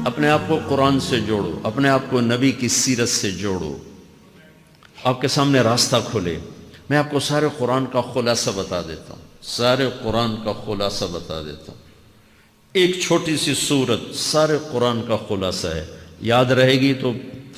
اپنے آپ کو قرآن سے جوڑو، اپنے آپ کو نبی کی سیرت سے جوڑو، آپ کے سامنے راستہ کھلے۔ میں آپ کو سارے قرآن کا خلاصہ بتا دیتا ہوں، سارے قرآن کا خلاصہ بتا دیتا ہوں۔ ایک چھوٹی سی سورت سارے قرآن کا خلاصہ ہے، یاد رہے گی تو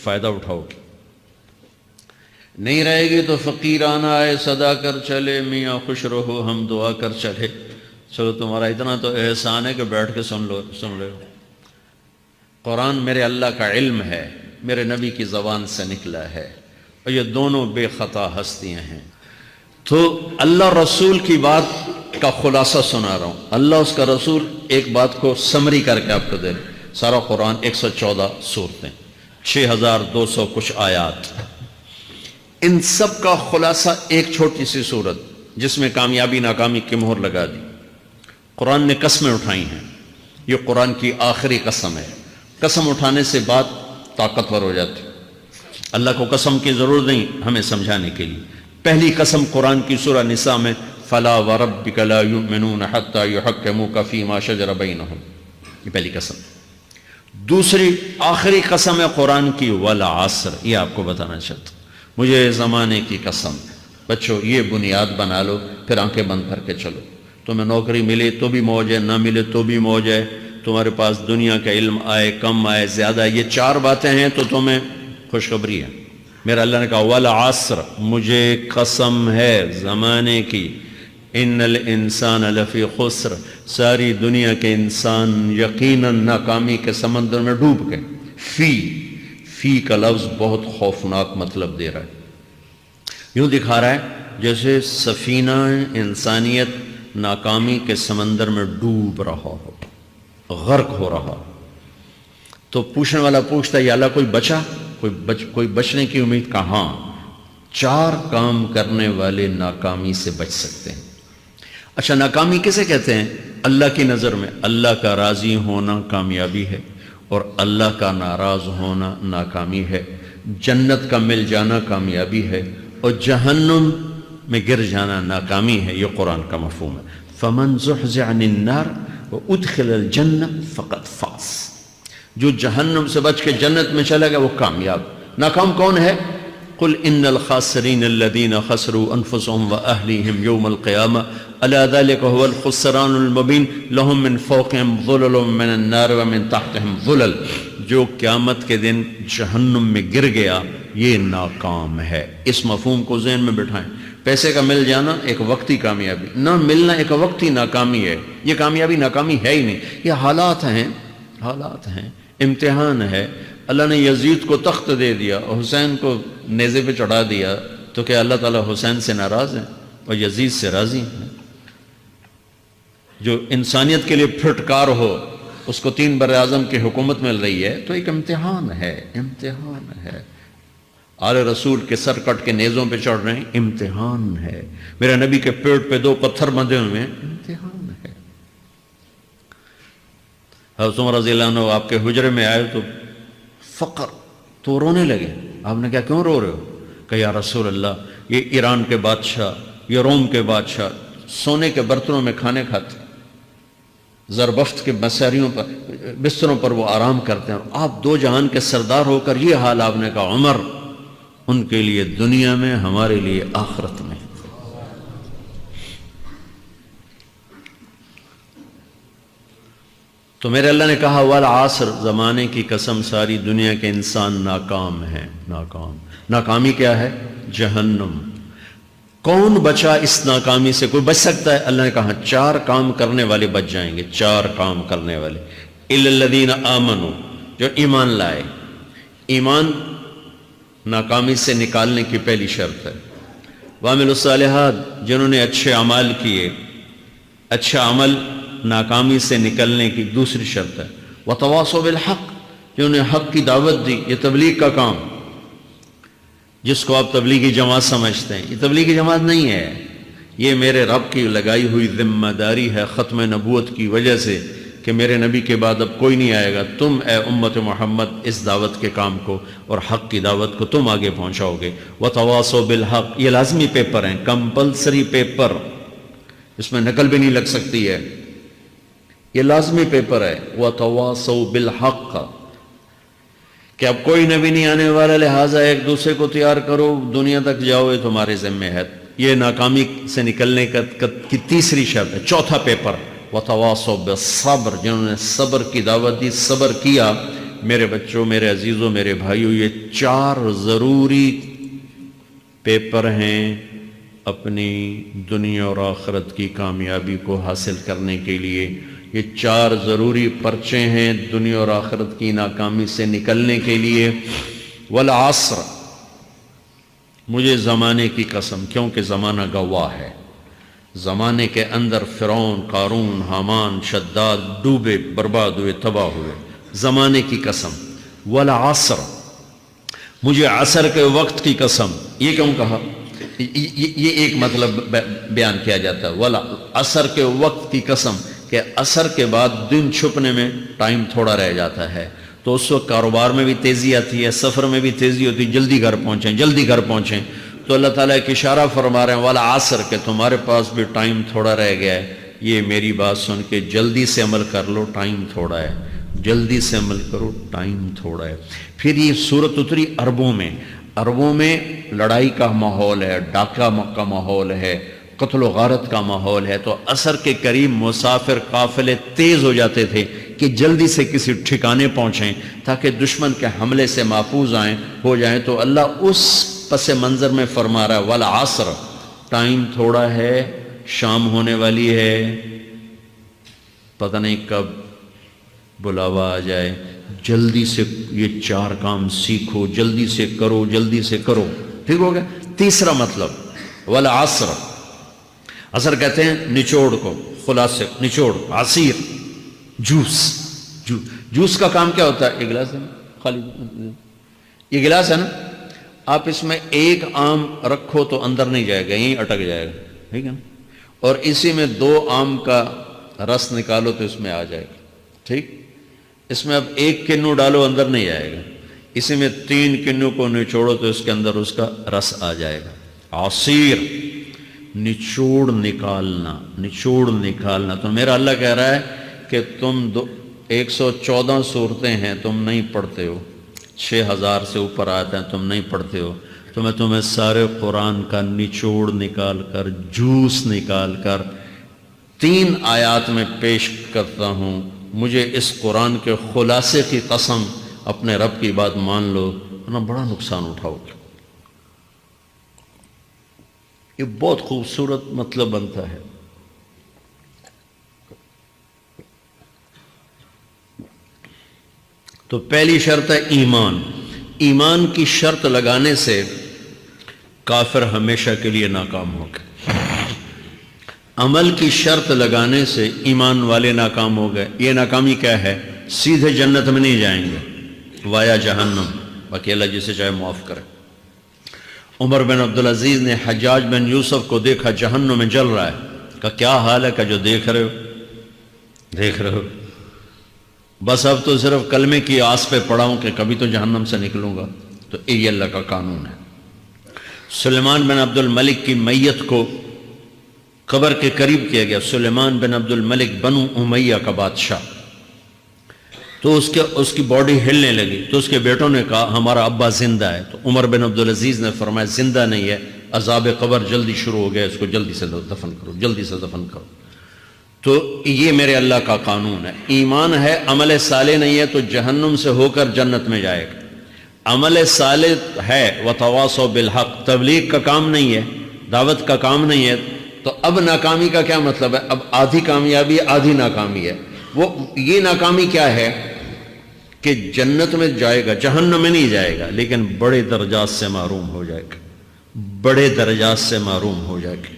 فائدہ اٹھاؤ گی، نہیں رہے گی تو فقیرانہ آئے صدا کر چلے، میاں خوش رہو ہم دعا کر چلے۔ چلو تمہارا اتنا تو احسان ہے کہ بیٹھ کے سن لو۔ قرآن میرے اللہ کا علم ہے، میرے نبی کی زبان سے نکلا ہے، اور یہ دونوں بے خطا ہستیاں ہیں۔ تو اللہ رسول کی بات کا خلاصہ سنا رہا ہوں، اللہ اس کا رسول ایک بات کو سمری کر کے آپ کو دے رہے۔ سارا قرآن 114 سورتیں، 6200 کچھ آیات، ان سب کا خلاصہ ایک چھوٹی سی سورت جس میں کامیابی ناکامی کی مہر لگا دی۔ قرآن نے قسمیں اٹھائی ہیں، یہ قرآن کی آخری قسم ہے۔ قسم اٹھانے سے بات طاقتور ہو جاتی، اللہ کو قسم کی ضرورت نہیں ہمیں سمجھانے کے لیے۔ پہلی قسم قرآن کی سورہ نساء میں فَلَا وَرَبِّكَ لَا يُؤْمِنُونَ حَتَّى يُحَكِّمُوكَ فِي مَا شَجَرَ بَيْنَهُمْ، یہ پہلی قسم۔ دوسری آخری قسم ہے قرآن کی وَالْعَصْرِ، یہ آپ کو بتانا چاہتا ہوں۔ مجھے زمانے کی قسم، بچوں یہ بنیاد بنا لو، پھر آنکھیں بند کر کے چلو۔ تمہیں نوکری ملے تو بھی موج ہے، نہ ملے تو بھی موج ہے، تمہارے پاس دنیا کا علم آئے کم آئے زیادہ، یہ چار باتیں ہیں تو تمہیں خوشخبری ہے۔ میرا اللہ نے کہا والعصر، مجھے قسم ہے زمانے کی، ان الانسان لفی خسر، ساری دنیا کے انسان یقیناً ناکامی کے سمندر میں ڈوب گئے۔ فی کا لفظ بہت خوفناک مطلب دے رہا ہے، یوں دکھا رہا ہے جیسے سفینہ انسانیت ناکامی کے سمندر میں ڈوب رہا ہو، غرق ہو رہا۔ تو پوچھنے والا پوچھتا ہے یا اللہ کوئی بچا، کوئی بچنے کی امید؟ کہاں؟ چار کام کرنے والے ناکامی سے بچ سکتے ہیں۔ اچھا ناکامی کسے کہتے ہیں؟ اللہ کی نظر میں اللہ کا راضی ہونا کامیابی ہے، اور اللہ کا ناراض ہونا ناکامی ہے۔ جنت کا مل جانا کامیابی ہے، اور جہنم میں گر جانا ناکامی ہے۔ یہ قرآن کا مفہوم ہے۔ فَمَنْ زُحْزِحَ عَنِ النَّارِ وَأُدْخِلَ الْجَنَّةَ فَقَدْ فَازَ، جو جہنم سے بچ کے جنت میں چلا گیا وہ کامیاب۔ ناکام کون ہے؟ قُلْ إِنَّ الْخَاسِرِينَ الَّذِينَ خَسِرُوا أَنفُسَهُمْ وَأَهْلِيهِمْ يَوْمَ الْقِيَامَةِ أَلَا ذَلِكَ هُوَ الْخُسْرَانُ الْمُبِينُ لَهُم مِّن فَوْقِهِمْ ظُلَلٌ مِّنَ النَّارِ وَمِن تَحْتِهِمْ ظُلَلٌ، جو قیامت کے دن جہنم میں گر گیا یہ ناکام ہے۔ اس مفہوم کو ذہن میں بٹھائیں۔ پیسے کا مل جانا ایک وقتی کامیابی، نہ ملنا ایک وقتی ناکامی ہے۔ یہ کامیابی ناکامی ہے ہی نہیں، یہ حالات ہیں، امتحان ہے۔ اللہ نے یزید کو تخت دے دیا اور حسین کو نیزے پہ چڑھا دیا، تو کیا اللہ تعالیٰ حسین سے ناراض ہیں اور یزید سے راضی ہیں؟ جو انسانیت کے لیے پھٹکار ہو اس کو 3 براعظم کی حکومت مل رہی ہے تو ایک امتحان ہے۔ آل رسول کے سر کٹ کے نیزوں پہ چڑھ رہے ہیں، امتحان ہے۔ میرے نبی کے پیٹ پہ 2 پتھر بندھے ہوئے ہیں، امتحان ہے۔ حضرت عمر رضی اللہ عنہ آپ کے حجرے میں آئے تو فقر، تو رونے لگے۔ آپ نے کہا کیوں رو رہے ہو؟ کہ یا رسول اللہ یہ ایران کے بادشاہ، یہ روم کے بادشاہ سونے کے برتنوں میں کھانے کھاتے، زربفت کے بستروں پر وہ آرام کرتے ہیں، اور آپ 2 جہان کے سردار ہو کر یہ حال۔ آپ نے کہا عمر ان کے لیے دنیا میں، ہمارے لیے آخرت میں۔ تو میرے اللہ نے کہا والعصر، زمانے کی قسم ساری دنیا کے انسان ناکام ہیں، ناکامی کیا ہے؟ جہنم۔ کون بچا اس ناکامی سے؟ کوئی بچ سکتا ہے؟ اللہ نے کہا 4 کام کرنے والے بچ جائیں گے، 4 کام کرنے والے۔ اِلَّا الَّذِينَ آمَنُوا، جو ایمان لائے۔ ایمان ناکامی سے نکالنے کی پہلی شرط ہے۔ وَعَمِلُوا الصَّالِحَاتِ، جنہوں نے اچھے اعمال کیے۔ اچھا عمل ناکامی سے نکلنے کی دوسری شرط ہے۔ وَتَوَاصَوْا بِالْحَقِّ، جنہوں نے حق کی دعوت دی۔ یہ تبلیغ کا کام، جس کو آپ تبلیغی جماعت سمجھتے ہیں، یہ تبلیغی جماعت نہیں ہے، یہ میرے رب کی لگائی ہوئی ذمہ داری ہے ختم نبوت کی وجہ سے کہ میرے نبی کے بعد اب کوئی نہیں آئے گا۔ تم اے امت محمد اس دعوت کے کام کو اور حق کی دعوت کو تم آگے پہنچاؤ گے۔ وَتَوَاصَوْا بِالْحَقِّ، یہ لازمی پیپر ہیں، کمپلسری پیپر، اس میں نقل بھی نہیں لگ سکتی ہے۔ یہ لازمی پیپر ہے، وَتَوَاصَوْا بِالْحَقِّ، کہ اب کوئی نبی نہیں آنے والا، لہٰذا ایک دوسرے کو تیار کرو، دنیا تک جاؤ، یہ تمہارے ذمہ ہے۔ یہ ناکامی سے نکلنے کی تیسری شرط ہے۔ چوتھا پیپر وَتَوَاصَوْا بِالصَّبْرِ، جنہوں نے صبر کی دعوت دی، صبر کیا۔ میرے بچوں، میرے عزیزوں، میرے بھائیوں، یہ 4 ضروری پیپر ہیں اپنی دنیا اور آخرت کی کامیابی کو حاصل کرنے کے لیے۔ یہ 4 ضروری پرچے ہیں دنیا اور آخرت کی ناکامی سے نکلنے کے لیے۔ والعصر، مجھے زمانے کی قسم، کیونکہ زمانہ گواہ ہے۔ زمانے کے اندر فرعون، قارون، حامان، شداد ڈوبے، برباد ہوئے، تباہ ہوئے۔ زمانے کی قسم۔ والعصر، مجھے عصر کے وقت کی قسم۔ یہ کیوں کہا؟ یہ ایک مطلب بیان کیا جاتا ہے، والعصر کے وقت کی قسم، کہ عصر کے بعد دن چھپنے میں ٹائم تھوڑا رہ جاتا ہے، تو اس وقت کاروبار میں بھی تیزی آتی ہے، سفر میں بھی تیزی ہوتی ہے، جلدی گھر پہنچیں، جلدی گھر پہنچیں۔ تو اللہ تعالیٰ ایک اشارہ فرما رہے ہیں والعصر، کہ تمہارے پاس بھی ٹائم تھوڑا رہ گیا ہے، یہ میری بات سن کے جلدی سے عمل کر لو، ٹائم تھوڑا ہے، جلدی سے عمل کرو، ٹائم تھوڑا ہے۔ پھر یہ صورت اتری عربوں میں۔ عربوں میں لڑائی کا ماحول ہے، ڈاکہ کا ماحول ہے، قتل و غارت کا ماحول ہے، تو عصر کے قریب مسافر قافلے تیز ہو جاتے تھے کہ جلدی سے کسی ٹھکانے پہنچیں تاکہ دشمن کے حملے سے محفوظ ہو جائیں۔ تو اللہ اس پس منظر میں فرما رہا ہے والعصر، ٹائم تھوڑا ہے، شام ہونے والی ہے، پتہ نہیں کب بلاوا آ جائے، جلدی سے یہ 4 کام سیکھو، جلدی سے کرو، جلدی سے کرو۔ ٹھیک ہو گیا؟ تیسرا مطلب والعصر، عصر کہتے ہیں نچوڑ کو، خلاصے، نچوڑ، عصیر، جوس کا کام کیا ہوتا ہے؟ یہ گلاس ہے نا، خالی یہ گلاس ہے نا، آپ اس میں 1 آم رکھو تو اندر نہیں جائے گا، یہیں اٹک جائے گا، ٹھیک ہے نا، اور اسی میں 2 آم کا رس نکالو تو اس میں آ جائے گا، ٹھیک۔ اس میں اب 1 کنو ڈالو، اندر نہیں آئے گا، اسی میں 3 کنو کو نچوڑو تو اس کے اندر اس کا رس آ جائے گا۔ عصیر، نچوڑ نکالنا، نچوڑ نکالنا۔ تو میرا اللہ کہہ رہا ہے کہ تم 114 صورتیں ہیں، تم نہیں پڑھتے ہو، 6000 سے اوپر آتے ہیں، تم نہیں پڑھتے ہو، تو میں تمہیں سارے قرآن کا نچوڑ نکال کر، جوس نکال کر 3 آیات میں پیش کرتا ہوں۔ مجھے اس قرآن کے خلاصے کی قسم، اپنے رب کی بات مان لو، ورنہ بڑا نقصان اٹھاؤ گے۔ یہ بہت خوبصورت مطلب بنتا ہے۔ تو پہلی شرط ہے ایمان۔ ایمان کی شرط لگانے سے کافر ہمیشہ کے لیے ناکام ہو گئے۔ عمل کی شرط لگانے سے ایمان والے ناکام ہو گئے۔ یہ ناکامی کیا ہے؟ سیدھے جنت میں نہیں جائیں گے، وایا جہنم، باقی اللہ جسے چاہے معاف کرے۔ عمر بن عبدالعزیز نے حجاج بن یوسف کو دیکھا جہنم میں جل رہا ہے، کہا کیا حال ہے؟ کہ جو دیکھ رہے ہو، بس اب تو صرف کلمے کی آس پہ پڑا ہوں کہ کبھی تو جہنم سے نکلوں گا۔ تو یہ اللہ کا قانون ہے۔ سلیمان بن عبد الملک کی میت کو قبر کے قریب کیا گیا۔ سلیمان بن عبد الملک بنو امیہ کا بادشاہ، تو اس کی باڈی ہلنے لگی، تو اس کے بیٹوں نے کہا ہمارا ابا زندہ ہے۔ تو عمر بن عبدالعزیز نے فرمایا زندہ نہیں ہے، عذاب قبر جلدی شروع ہو گیا، اس کو جلدی سے دفن کرو، جلدی سے دفن کرو۔ تو یہ میرے اللہ کا قانون ہے۔ ایمان ہے، عمل صالح نہیں ہے تو جہنم سے ہو کر جنت میں جائے گا۔ عمل صالح ہے، وتواصوا بالحق، تبلیغ کا کام نہیں ہے، دعوت کا کام نہیں ہے، تو اب ناکامی کا کیا مطلب ہے؟ اب آدھی کامیابی آدھی ناکامی ہے۔ وہ یہ ناکامی کیا ہے کہ جنت میں جائے گا، جہنم میں نہیں جائے گا، لیکن بڑے درجات سے محروم ہو جائے گا، بڑے درجات سے محروم ہو جائے گا۔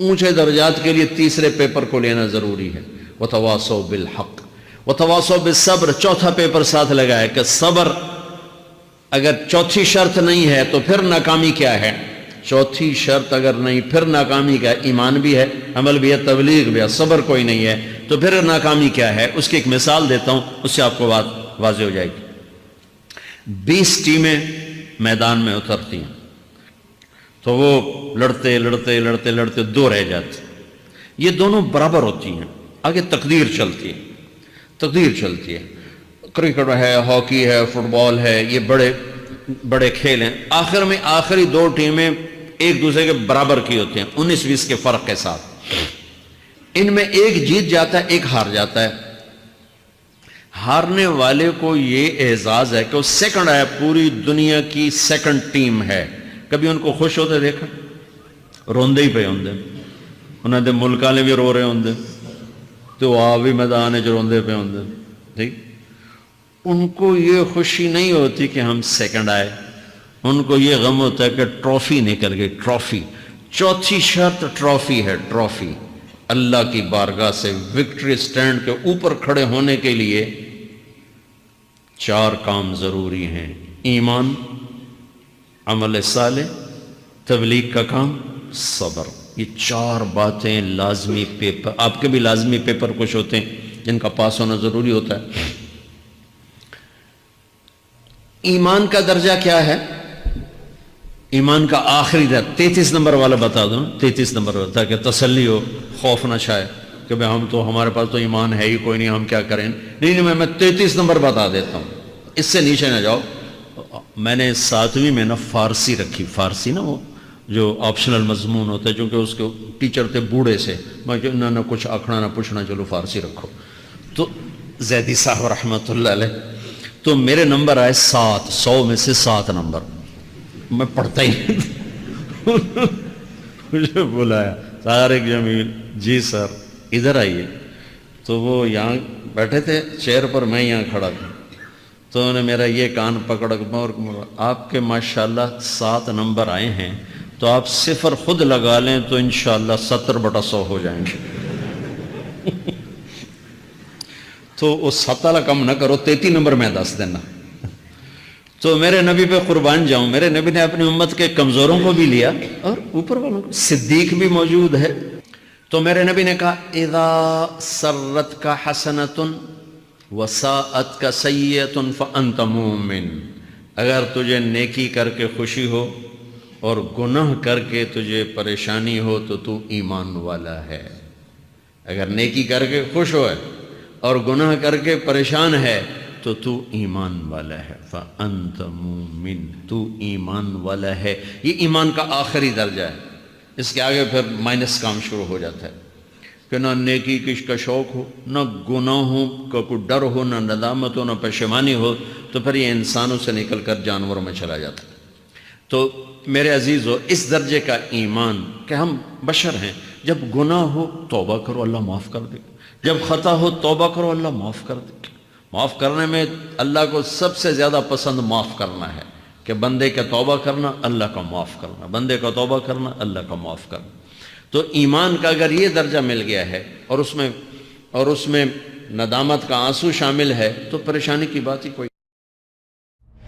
اونچے درجات کے لیے تیسرے پیپر کو لینا ضروری ہے، وتواصوا بالحق وتواصوا بالصبر۔ چوتھا پیپر ساتھ لگا ہے کہ صبر، اگر چوتھی شرط نہیں ہے تو پھر ناکامی کیا ہے؟ چوتھی شرط اگر نہیں، پھر ناکامی کیا ہے؟ ایمان بھی ہے، عمل بھی ہے، تبلیغ بھی ہے، صبر کوئی نہیں ہے، تو پھر ناکامی کیا ہے؟ اس کی ایک مثال دیتا ہوں، اس سے آپ کو بات واضح ہو جائے گی۔ 20 ٹیمیں میدان میں اترتی ہیں، تو وہ لڑتے 2 رہ جاتے، یہ دونوں برابر ہوتی ہیں، آگے تقدیر چلتی ہے، تقدیر چلتی ہے، کرکٹ ہے، ہاکی ہے، فٹ بال ہے، یہ بڑے بڑے کھیل ہیں، آخر میں آخری دو ٹیمیں ایک دوسرے کے برابر کی ہوتی ہیں 19-20 کے فرق کے ساتھ، ان میں ایک جیت جاتا ہے ایک ہار جاتا ہے، ہارنے والے کو یہ اعزاز ہے کہ وہ سیکنڈ آیا، پوری دنیا کی سیکنڈ ٹیم ہے، کبھی ان کو خوش ہوتے دیکھا؟ روندے ہی پہ ہوندے، انہوں نے ملک والے بھی رو رہے ہوندے تو آپ بھی میدان جو روندے پہ ہوندے، ٹھیک؟ ان کو یہ خوشی نہیں ہوتی کہ ہم سیکنڈ آئے، ان کو یہ غم ہوتا ہے کہ ٹرافی نکل گئی، ٹرافی، چوتھی شرط ٹرافی ہے، ٹرافی، اللہ کی بارگاہ سے وکٹری سٹینڈ کے اوپر کھڑے ہونے کے لیے 4 کام ضروری ہیں: ایمان، عمل صالح، تبلیغ کا کام، صبر، یہ 4 باتیں لازمی پیپر، آپ کے بھی لازمی پیپر کچھ ہوتے ہیں جن کا پاس ہونا ضروری ہوتا ہے۔ ایمان کا درجہ کیا ہے؟ ایمان کا آخری درجہ 33 نمبر والا بتا دوں، 33 نمبر والا، تاکہ تسلی ہو، خوف نہ چھائے کہ بھئی ہم تو، ہمارے پاس تو ایمان ہے ہی کوئی نہیں، ہم کیا کریں؟ نہیں، میں 33 نمبر بتا دیتا ہوں، اس سے نیچے نہ جاؤ۔ میں نے 7ویں میں نا فارسی رکھی، فارسی نا وہ جو آپشنل مضمون ہوتا ہے، چونکہ اس کے ٹیچر تھے بوڑھے سے، میں کہ نہ کچھ آکھنا نہ پوچھنا، چلو فارسی رکھو، تو زیدی صاحب رحمۃ اللہ علیہ، تو میرے نمبر آئے 7، 100 میں سے 7 نمبر، میں پڑھتا ہی نہیں، مجھے بلایا طارق جمیل، جی سر ادھر آئیے، تو وہ یہاں بیٹھے تھے چیئر پر، میں یہاں کھڑا تھا، تو انہوں نے میرا یہ کان پکڑ اور آپ کے ماشاءاللہ 7 نمبر آئے ہیں، تو آپ 0 خود لگا لیں تو انشاءاللہ 70/100 ہو جائیں گے۔ تو وہ 7 والا کم نہ کرو، 33 نمبر میں 10 دینا۔ تو میرے نبی پہ قربان جاؤں، میرے نبی نے اپنی امت کے کمزوروں کو بھی لیا اور اوپر والوں کو، صدیق بھی موجود ہے، تو میرے نبی نے کہا اذا سرتک حسنۃ وساءتک سیئۃ فانت مومن، اگر تجھے نیکی کر کے خوشی ہو اور گناہ کر کے تجھے پریشانی ہو تو تو ایمان والا ہے۔ اگر نیکی کر کے خوش ہو اور گناہ کر کے پریشان ہے تو تو ایمان والا ہے، فَأَنْتَ مُؤْمِن، تو ایمان والا ہے۔ یہ ایمان کا آخری درجہ ہے، اس کے آگے پھر مائنس کام شروع ہو جاتا ہے کہ نہ نیکی کا شوق ہو، نہ گناہوں کا کوئی ڈر ہو، نہ ندامت ہو، نہ پشیمانی ہو، تو پھر یہ انسانوں سے نکل کر جانوروں میں چلا جاتا ہے۔ تو میرے عزیزو، اس درجے کا ایمان کہ ہم بشر ہیں، جب گناہ ہو توبہ کرو، اللہ معاف کر دے، جب خطا ہو توبہ کرو، اللہ معاف کر دے۔ معاف کرنے میں اللہ کو سب سے زیادہ پسند معاف کرنا ہے، کہ بندے کا توبہ کرنا، اللہ کا معاف کرنا، بندے کا توبہ کرنا، اللہ کا معاف کرنا۔ تو ایمان کا اگر یہ درجہ مل گیا ہے اور اس میں ندامت کا آنسو شامل ہے تو پریشانی کی بات ہی کوئی